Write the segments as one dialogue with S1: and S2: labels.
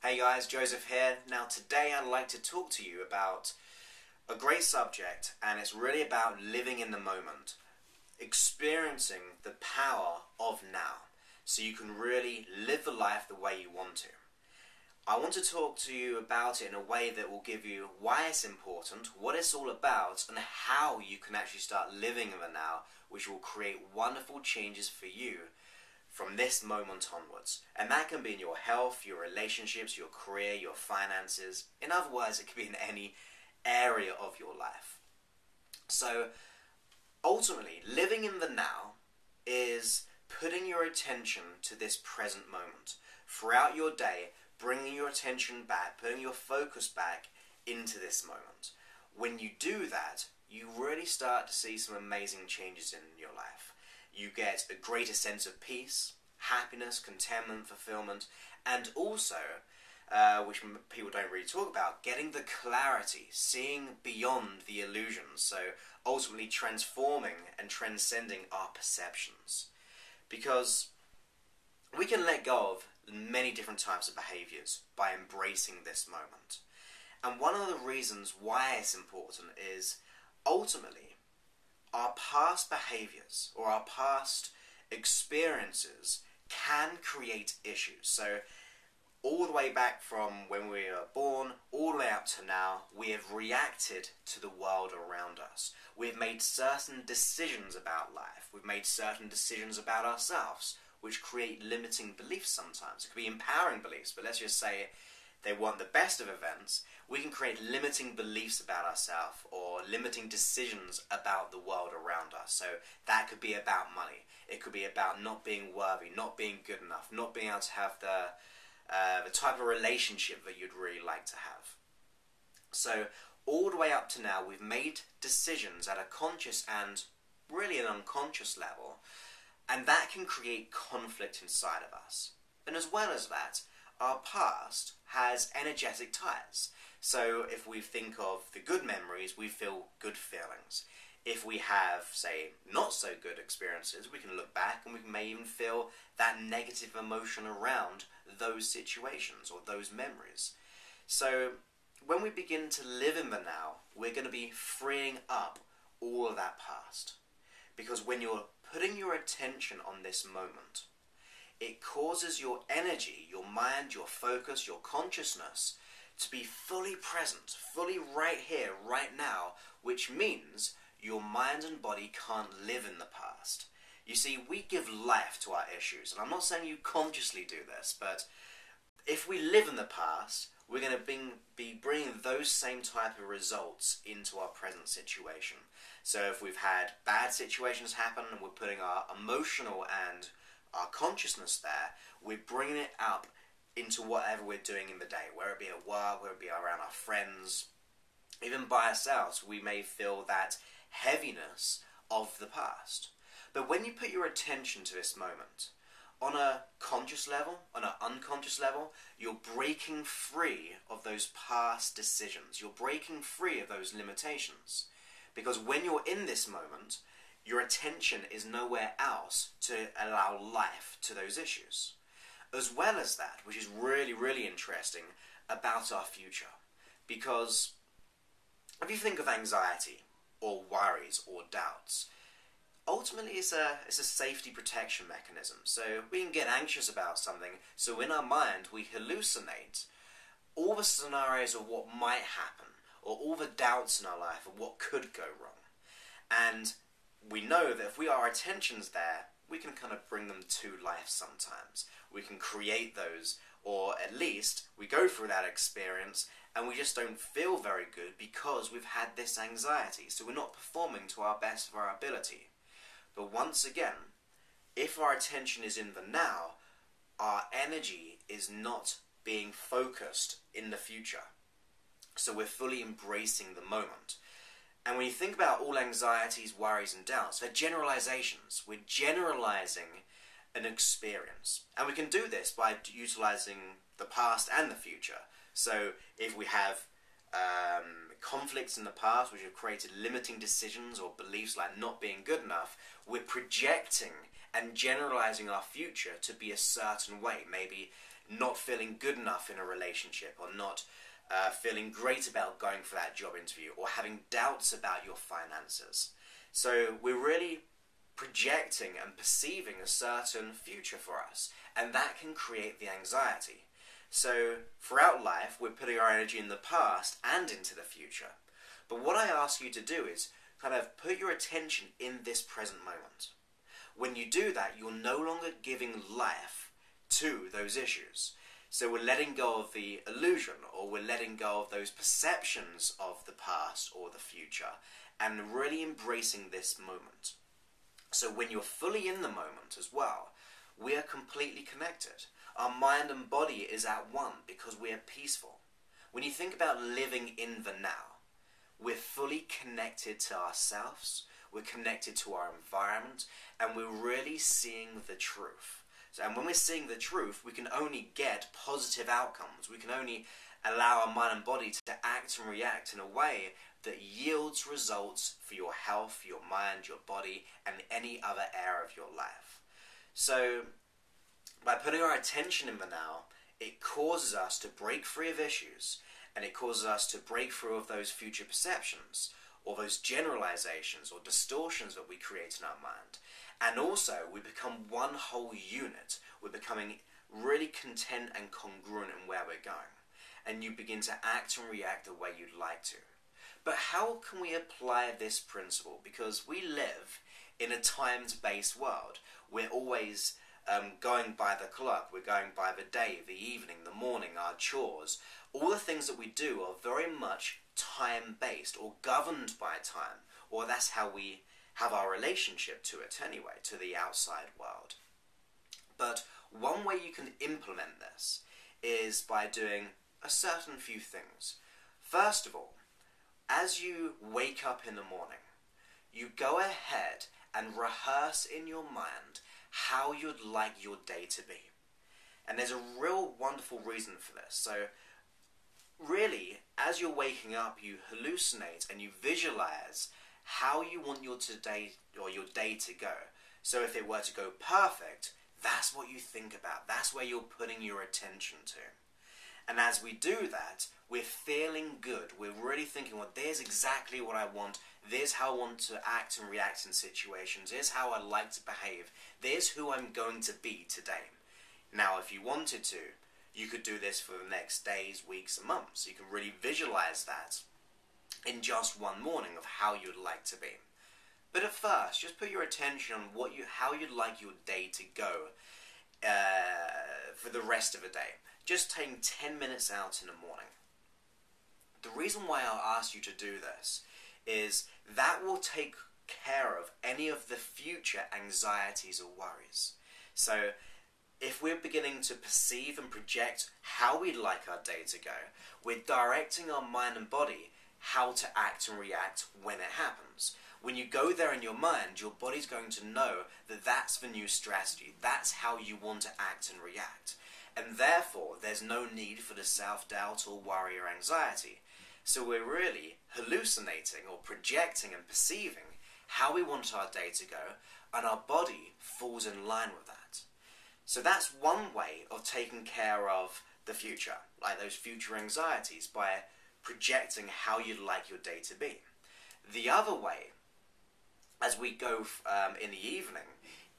S1: Hey guys, Joseph here. Now today I'd like to talk to you about a great subject, and it's really about living in the moment, experiencing the power of now, so you can really live the life the way you want to. I want to talk to you about it in a way that will give you why it's important, what it's all about, and how you can actually start living in the now, which will create wonderful changes for you from this moment onwards. And that can be in your health, your relationships, your career, your finances. In other words, it could be in any area of your life. So ultimately, living in the now is putting your attention to this present moment. Throughout your day, bringing your attention back, putting your focus back into this moment. When you do that, you really start to see some amazing changes in your life. You get a greater sense of peace, happiness, contentment, fulfillment, and also, which people don't really talk about, getting the clarity, seeing beyond the illusions, so ultimately transforming and transcending our perceptions. Because we can let go of many different types of behaviors by embracing this moment. And one of the reasons why it's important is ultimately our past behaviors or our past experiences can create issues. So all the way back from when we were born, all the way up to now, we have reacted to the world around us. We've made certain decisions about life. We've made certain decisions about ourselves, which create limiting beliefs sometimes. It could be empowering beliefs, but let's just say they want the best of events. We can create limiting beliefs about ourselves or limiting decisions about the world around us. So that could be about money. It could be about not being worthy, not being good enough, not being able to have the type of relationship that you'd really like to have. So all the way up to now, we've made decisions at a conscious and really an unconscious level, and that can create conflict inside of us. And as well as that, our past has energetic ties. So if we think of the good memories, we feel good feelings. If we have, say, not so good experiences, we can look back and we may even feel that negative emotion around those situations or those memories. So when we begin to live in the now, we're going to be freeing up all of that past. Because when you're putting your attention on this moment, it causes your energy, your mind, your focus, your consciousness to be fully present, fully right here, right now, which means your mind and body can't live in the past. You see, we give life to our issues, and I'm not saying you consciously do this, but if we live in the past, we're going to be bringing those same type of results into our present situation. So if we've had bad situations happen and we're putting our emotional and our consciousness there, we're bringing it up into whatever we're doing in the day, whether it be at work, whether it be around our friends, even by ourselves. We may feel that heaviness of the past. But when you put your attention to this moment, on a conscious level, on an unconscious level, you're breaking free of those past decisions. You're breaking free of those limitations. Because when you're in this moment, your attention is nowhere else to allow life to those issues. As well as that, which is really, really interesting about our future. Because if you think of anxiety, or worries, or doubts, ultimately it's a safety protection mechanism. So we can get anxious about something, so in our mind we hallucinate all the scenarios of what might happen, or all the doubts in our life of what could go wrong. And we know that if our attention's there, we can kind of bring them to life sometimes. We can create those, or at least we go through that experience and we just don't feel very good because we've had this anxiety. So we're not performing to our best of our ability. But once again, if our attention is in the now, our energy is not being focused in the future. So we're fully embracing the moment. And when you think about all anxieties, worries and doubts, they're generalizations. We're generalizing an experience. And we can do this by utilizing the past and the future. So if we have conflicts in the past which have created limiting decisions or beliefs like not being good enough, we're projecting and generalizing our future to be a certain way. Maybe not feeling good enough in a relationship, or not feeling great about going for that job interview, or having doubts about your finances. So we're really projecting and perceiving a certain future for us, and that can create the anxiety. So throughout life, we're putting our energy in the past and into the future. But what I ask you to do is kind of put your attention in this present moment. When you do that, you're no longer giving life to those issues. So we're letting go of the illusion, or we're letting go of those perceptions of the past or the future, and really embracing this moment. So when you're fully in the moment as well, we are completely connected. Our mind and body is at one because we are peaceful. When you think about living in the now, we're fully connected to ourselves, we're connected to our environment, and we're really seeing the truth. So, and when we're seeing the truth, we can only get positive outcomes. We can only allow our mind and body to act and react in a way that yields results for your health, your mind, your body, and any other area of your life. So, by putting our attention in the now, it causes us to break free of issues, and it causes us to break through of those future perceptions, or those generalizations or distortions that we create in our mind. And also, we become one whole unit. We're becoming really content and congruent in where we're going. And you begin to act and react the way you'd like to. But how can we apply this principle? Because we live in a times-based world. We're always going by the clock. We're going by the day, the evening, the morning, our chores. All the things that we do are very much time-based or governed by time. Or that's how we have our relationship to it anyway, to the outside world. But one way you can implement this is by doing a certain few things. First of all, as you wake up in the morning, you go ahead and rehearse in your mind how you'd like your day to be. And there's a real wonderful reason for this. So really, as you're waking up, you hallucinate and you visualize how you want your day to go. So if it were to go perfect, that's what you think about. That's where you're putting your attention to. And as we do that, we're feeling good. We're really thinking, well, there's exactly what I want. There's how I want to act and react in situations. There's how I like to behave. There's who I'm going to be today. Now, if you wanted to, you could do this for the next days, weeks, and months. You can really visualize that in just one morning of how you'd like to be. But at first, just put your attention on how you'd like your day to go for the rest of the day. Just taking 10 minutes out in the morning. The reason why I'll ask you to do this is that will take care of any of the future anxieties or worries. So if we're beginning to perceive and project how we'd like our day to go, we're directing our mind and body how to act and react when it happens. When you go there in your mind, your body's going to know that that's the new strategy. That's how you want to act and react. And therefore, there's no need for the self-doubt or worry or anxiety. So we're really hallucinating or projecting and perceiving how we want our day to go, and our body falls in line with that. So that's one way of taking care of the future, like those future anxieties, by projecting how you'd like your day to be. The other way, as we go in the evening,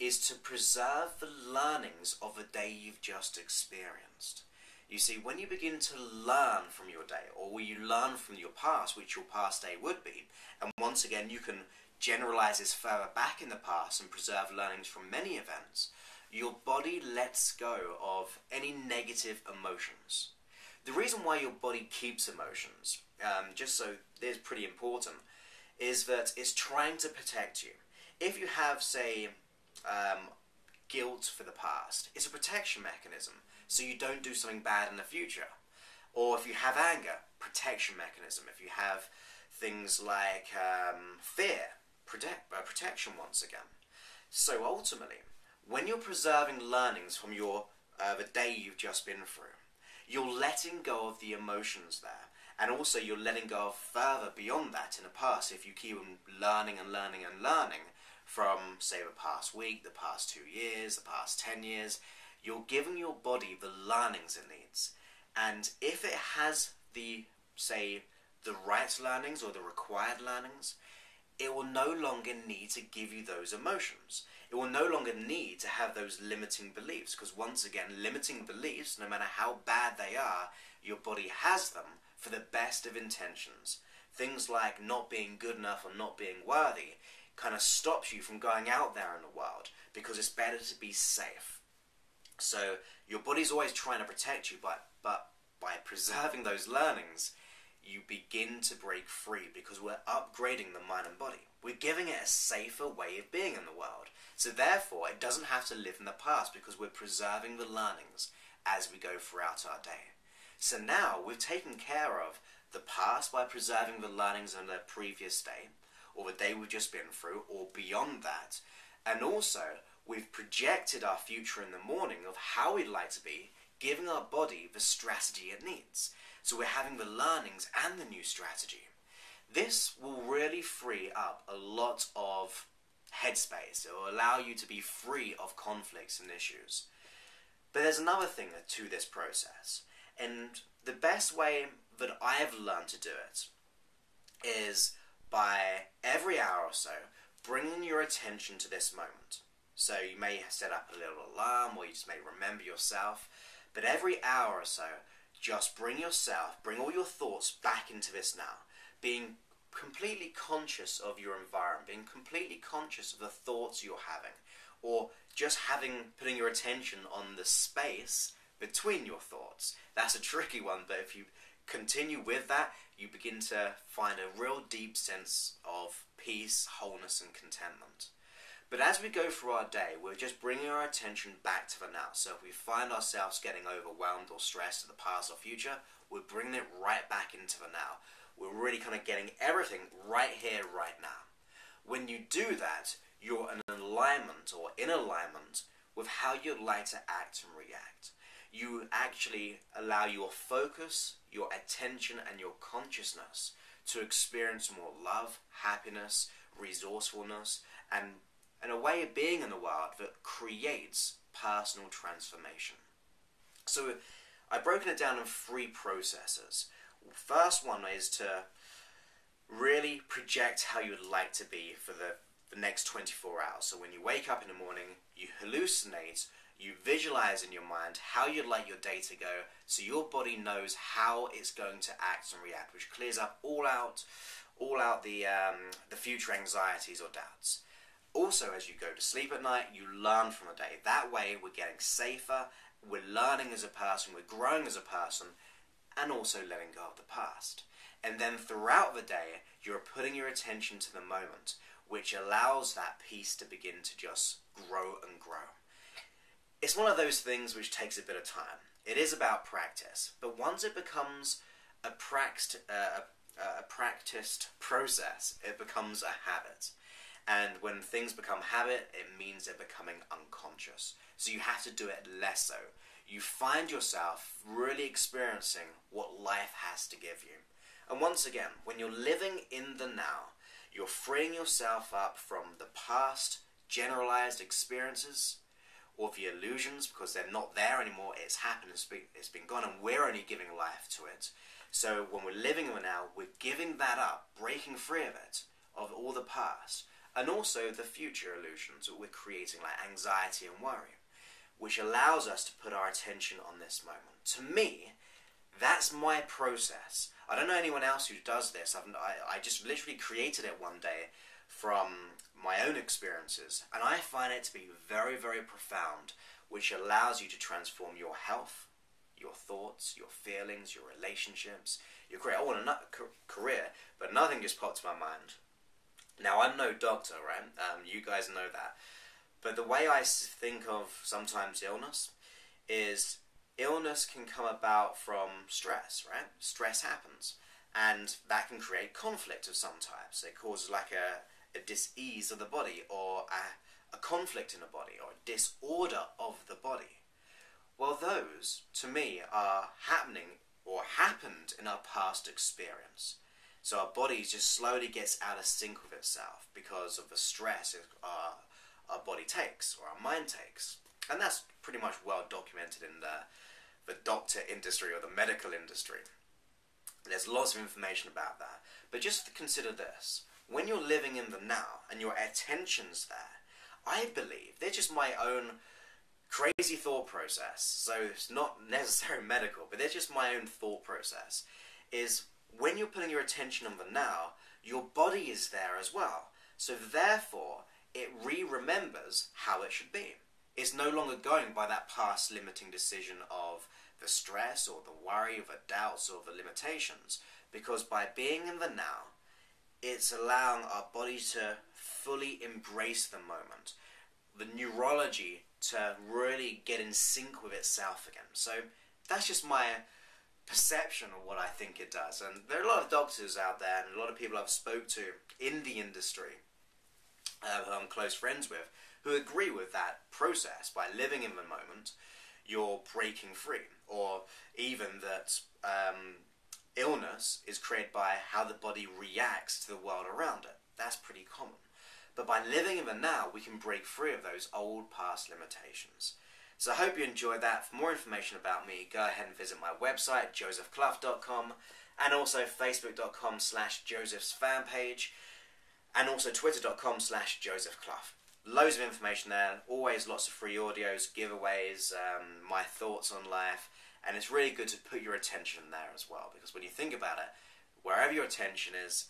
S1: is to preserve the learnings of the day you've just experienced. You see, when you begin to learn from your day, or when you learn from your past, which your past day would be, and once again you can generalize this further back in the past and preserve learnings from many events, your body lets go of any negative emotions. The reason why your body keeps emotions, just so it's pretty important, is that it's trying to protect you. If you have, say, guilt for the past, it's a protection mechanism, so you don't do something bad in the future. Or if you have anger, protection mechanism. If you have things like fear, protection once again. So ultimately, when you're preserving learnings from the day you've just been through, you're letting go of the emotions there, and also you're letting go of further beyond that in the past. If you keep on learning and learning and learning from, say, the past week, the past 2 years, the past 10 years, you're giving your body the learnings it needs. And if it has the, say, the right learnings or the required learnings, it will no longer need to give you those emotions. It will no longer need to have those limiting beliefs, because once again, limiting beliefs, no matter how bad they are, your body has them for the best of intentions. Things like not being good enough or not being worthy kind of stops you from going out there in the world, because it's better to be safe. So your body's always trying to protect you, but by preserving those learnings, you begin to break free, because we're upgrading the mind and body. We're giving it a safer way of being in the world. So therefore, it doesn't have to live in the past, because we're preserving the learnings as we go throughout our day. So now we've taken care of the past by preserving the learnings in the previous day, or the day we've just been through, or beyond that. And also, we've projected our future in the morning of how we'd like to be, giving our body the strategy it needs. So we're having the learnings and the new strategy. This will really free up a lot of headspace. It will allow you to be free of conflicts and issues. But there's another thing to this process. And the best way that I've learned to do it is by every hour or so bringing your attention to this moment. So you may set up a little alarm, or you just may remember yourself. But every hour or so, just bring all your thoughts back into this now. Being completely conscious of your environment, being completely conscious of the thoughts you're having, or just putting your attention on the space between your thoughts. That's a tricky one, but if you continue with that, you begin to find a real deep sense of peace, wholeness, and contentment. But as we go through our day, we're just bringing our attention back to the now. So if we find ourselves getting overwhelmed or stressed in the past or future, we're bringing it right back into the now. We're really kind of getting everything right here, right now. When you do that, you're in alignment with how you'd like to act and react. You actually allow your focus, your attention, and your consciousness to experience more love, happiness, resourcefulness, and a way of being in the world that creates personal transformation. So I've broken it down in 3 processes. First one is to really project how you would like to be for the next 24 hours. So when you wake up in the morning, you hallucinate, you visualize in your mind how you'd like your day to go, so your body knows how it's going to act and react, which clears up all out the future anxieties or doubts. Also, as you go to sleep at night, you learn from the day. That way, we're getting safer, we're learning as a person, we're growing as a person, and also letting go of the past. And then throughout the day, you're putting your attention to the moment, which allows that peace to begin to just grow and grow. It's one of those things which takes a bit of time. It is about practice, but once it becomes a practiced process, it becomes a habit. And when things become habit, it means they're becoming unconscious. So you have to do it less so. You find yourself really experiencing what life has to give you. And once again, when you're living in the now, you're freeing yourself up from the past generalized experiences or the illusions, because they're not there anymore. It's happened, it's been gone, and we're only giving life to it. So when we're living in the now, we're giving that up, breaking free of it, of all the past. And also the future illusions that we're creating, like anxiety and worry, which allows us to put our attention on this moment. To me, that's my process. I don't know anyone else who does this. I just literally created it one day from my own experiences, and I find it to be very, very profound, which allows you to transform your health, your thoughts, your feelings, your relationships, your career. I want a career, but nothing just popped to my mind. Now, I'm no doctor, right? You guys know that. But the way I think of sometimes illness is illness can come about from stress, right? Stress happens. And that can create conflict of some types. It causes like a dis-ease of the body, or a conflict in the body, or a disorder of the body. Well, those, to me, are happening or happened in our past experience. So our body just slowly gets out of sync with itself because of the stress our body takes, or our mind takes. And that's pretty much well documented in the doctor industry or the medical industry. There's lots of information about that. But just consider this. When you're living in the now and your attention's there, I believe they're just my own crazy thought process. So it's not necessarily medical, but they're just my own thought process. Is when you're putting your attention on the now, your body is there as well. So therefore, it remembers how it should be. It's no longer going by that past limiting decision of the stress or the worry or the doubts or the limitations. Because by being in the now, it's allowing our body to fully embrace the moment. The neurology to really get in sync with itself again. So that's just my perception of what I think it does. And there are a lot of doctors out there and a lot of people I've spoke to in the industry who I'm close friends with who agree with that process. By living in the moment, you're breaking free. Or even that illness is created by how the body reacts to the world around it. That's pretty common. But by living in the now, we can break free of those old past limitations. So I hope you enjoyed that. For more information about me, go ahead and visit my website, josephclough.com, and also facebook.com/Joseph's fan page, and also twitter.com/JosephClough. Loads of information there, always lots of free audios, giveaways, my thoughts on life, and it's really good to put your attention there as well, because when you think about it, wherever your attention is,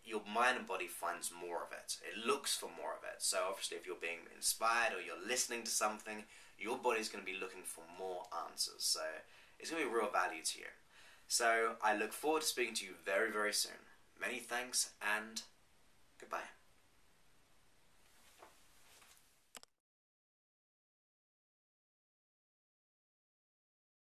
S1: your mind and body finds more of it. It looks for more of it. So obviously if you're being inspired or you're listening to something, your body's going to be looking for more answers. So it's going to be real value to you. So I look forward to speaking to you very, very soon. Many thanks and goodbye.